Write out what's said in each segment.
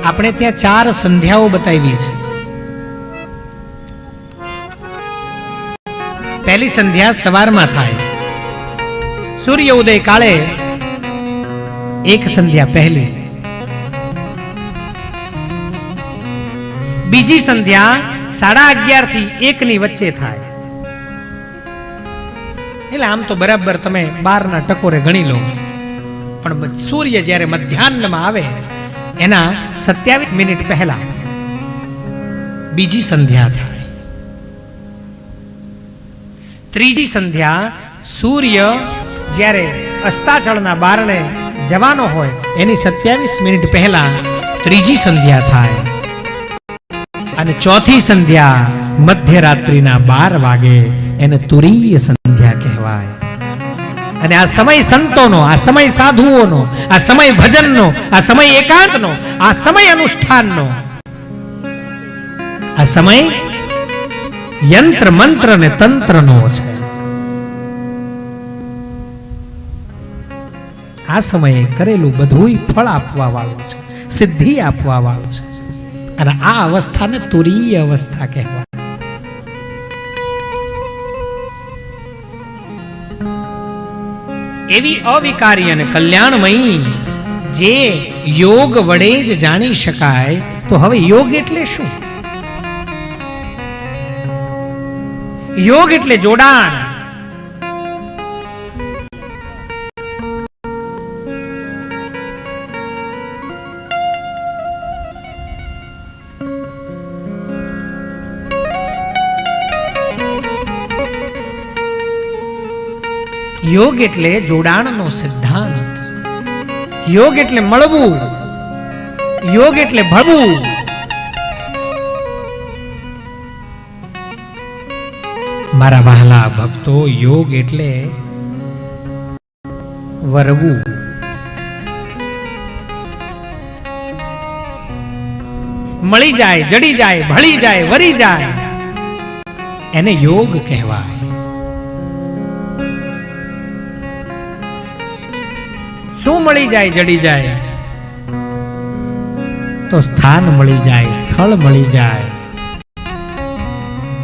આપણે ત્યાં 4 સંધ્યાઓ બતાવી છે. પહેલી સંધ્યા સવારમાં થાય, સૂર્ય ઉદય કાળે એક સંધ્યા પહેલી. બીજી સંધ્યા 11:30 થી 1 ની વચ્ચે થાય. એટલે આમ તો બરાબર તમે 12 ના ટકોરે ગણી લો, પણ સૂર્ય જ્યારે મધ્યાહ્નમાં આવે એના 27 મિનિટ પહેલા બીજી સંધ્યા થાય. ત્રીજી સંધ્યા સૂર્ય જ્યારે અસ્તાચળના બારણે જવાનો હોય એની 27 મિનિટ પહેલા ત્રીજી સંધ્યા થાય. અને ચોથી સંધ્યા મધ્યરાત્રિના 12 વાગે એને તુરીય સંધ્યા કહેવાય. અને આ સમય સંતોનો, આ સમય સાધુઓનો, આ સમય ભજનનો, આ સમય એકાંતનો, આ સમય અનુષ્ઠાનનો, આ સમય યંત્ર મંત્ર ને તંત્રનો છે. આ સમયે કરેલું બધું ફળ આપવા વાળું છે, સિદ્ધિ આપવા વાળું છે. અને આ અવસ્થાને તુરીય અવસ્થા કહેવાય. એવી અવિકારી અને કલ્યાણમયી જે યોગ વડે જ જાણી શકાય. તો હવે યોગ એટલે શું? યોગ એટલે જોડાણ. યોગ એટલે જોડાણનો સિદ્ધાંત. યોગ એટલે મળવું, યોગ એટલે ભળવું. મારા વહાલા ભક્તો, યોગ એટલે વરવું. મળી જાય, જડી જાય, ભળી જાય, વરી જાય, એને યોગ કહેવાય. શું મળી જાય, જડી જાય? તો સ્થાન મળી જાય, સ્થળ મળી જાય.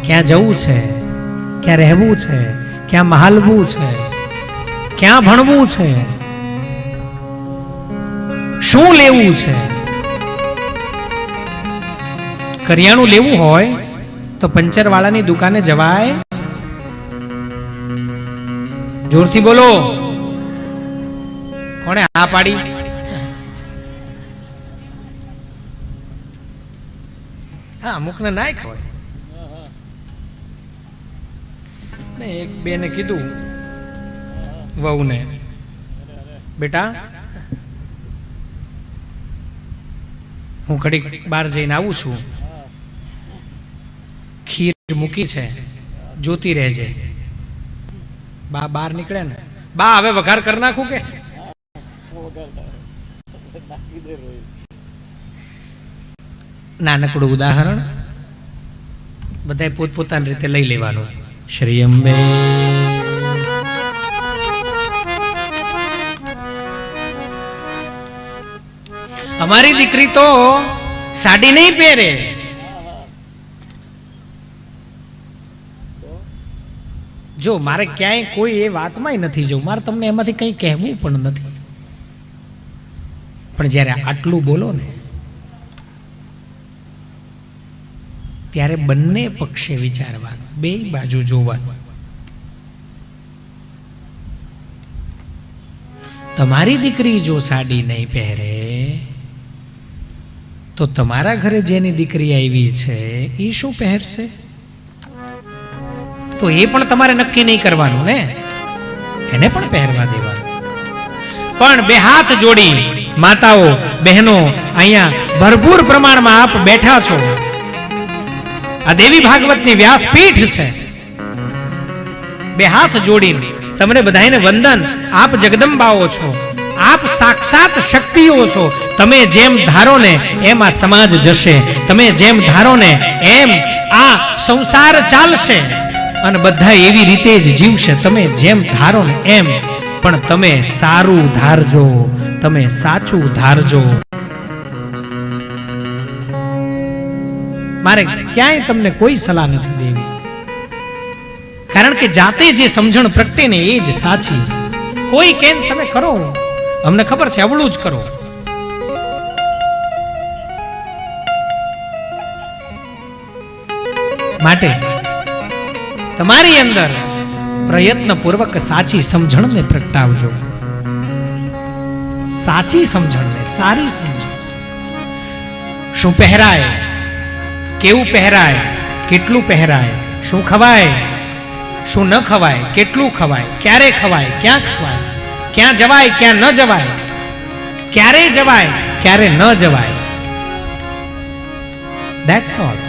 ક્યાં જવું છે, ક્યાં રહેવું છે, ક્યાં મહાલવું છે, ક્યાં ભણવું છે, શું લેવું છે. કરિયાણું લેવું હોય તો પંચર વાળાની દુકાને જવાય? જોરથી બોલો, કોણે હા પાડી? હા, અમુકને નાય ખવાય ને. એક બેને કીધું વહુને, બેટા હું ઘડીક બહાર જઈને આવું છું, ખીર મૂકી છે, જોતી રહેજે. બા બહાર નીકળે ને, બા હવે વઘાર કરી નાખું કે? નાનકડું ઉદાહરણ બધાય પોતપોતાની રીતે લઈ લેવાનું. શ્રી અંબે. અમારી દીકરી તો સાડી નહીં પહેરે. જો મારે ક્યાંય કોઈ એ વાતમાં નથી જવું, મારે તમને એમાંથી કંઈ કહેવું પણ નથી. પણ જ્યારે આટલું બોલો ને ત્યારે બંને પક્ષે વિચારવાનું, બે બાજુ જોવાનું. તમારી દીકરી જો સાડી નહીં પહેરે તો તમારા ઘરે જેની દીકરી આવી છે એ શું પહેરશે? તો એ પણ તમારે નક્કી નહીં કરવાનું ને, એને પણ પહેરવા દેવાનું. પણ બે હાથ જોડી માતાઓ, બહેનો, અહીંયા ભરપૂર પ્રમાણમાં આપ બેઠા છો. આ દેવી ભાગવતની વ્યાસપીઠ છે. બે હાથ જોડીને તમને બધાને વંદન. આપ જગદંબાઓ છો, આપ સાક્ષાત શક્તિઓ છો. તમે જેમ ધારો ને એમ આ સમાજ જશે, તમે જેમ ધારો ને એમ આ સંસાર ચાલશે, અને બધા એવી રીતે જ જીવશે. તમે જેમ ધારો ને એમ. પણ તમે સારું ધારજો, તમે સાચું ધારજો. મારે ક્યાંય તમને કોઈ સલાહ નથી દેવી, કારણ કે જાતે જે સમજણ પ્રગટે ને એ જ સાચી. કોઈ કેમ તમે કરો, અમને ખબર છે અવળું જ કરો. માટે તમારી અંદર પ્રયત્નપૂર્વક સાચી સમજણને પ્રગટાવજો. સાચી સમજણને, સારી સમજણ. શું પહેરાય, કેવું પહેરાય, કેટલું પહેરાય, શું ખવાય, શું ન ખવાય, કેટલું ખવાય, ક્યારે ખવાય, ક્યાં ખવાય, ક્યાં જવાય, ક્યાં ન જવાય, ક્યારે જવાય, ક્યારે ન જવાય. That's all.